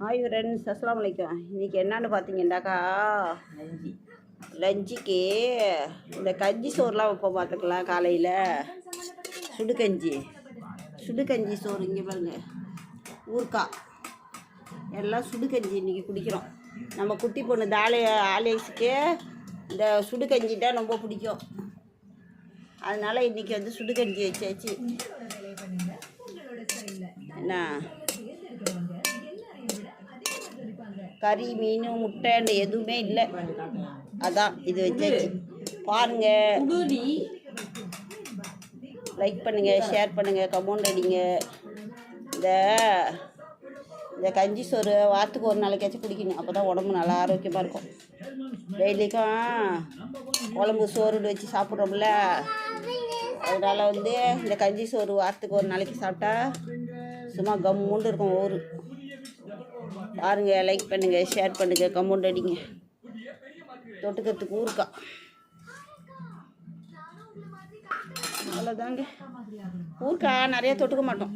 Hi friends, அஸ்ஸலாமு அலைக்கும். இன்றைக்கி என்னன்னு பார்த்தீங்கன்னாக்கா லஞ்சுக்கு இந்த கஞ்சி சோறுலாம் வைப்போம் பார்த்துக்கலாம். காலையில் சுடுகஞ்சி சோறு. இங்கே பாருங்க, ஊறுக்காய் எல்லாம் சுடுகஞ்சி இன்றைக்கி குடிக்கிறோம். நம்ம குட்டி பொண்ணு ஆலேஸுக்கு இந்த சுடுகஞ்சி தான் ரொம்ப பிடிக்கும். அதனால் இன்றைக்கி வந்து சுடுகஞ்சி வச்சாச்சு. என்ன கறி, மீன், முட்டைன்னு எதுவுமே இல்லை. அதான் இது வச்சாச்சு. பாருங்கள், லைக் பண்ணுங்கள், ஷேர் பண்ணுங்கள், கமெண்ட் அடிங்க. இந்த கஞ்சி சோறு வாரத்துக்கு ஒரு நாளைக்காச்சும் குடிக்கணும். அப்போ தான் உடம்பு நல்லா ஆரோக்கியமாக இருக்கும். டெய்லிக்கும் குழம்பு சோறு வச்சு சாப்பிட்றோம்ல, அதனால் வந்து இந்த கஞ்சி சோறு வாரத்துக்கு ஒரு நாளைக்கு சாப்பிட்டா சும்மா கம்முண்டு இருக்கும் ஊர். பாருங்கள், லைக் பண்ணுங்கள், ஷேர் பண்ணுங்கள், கமெண்ட் அடிங்க. தொட்டுக்கிறதுக்கு ஊறுக்காய் அவ்வளோதாங்க. ஊறுக்காய் நிறையா தொட்டுக்க மாட்டோம்.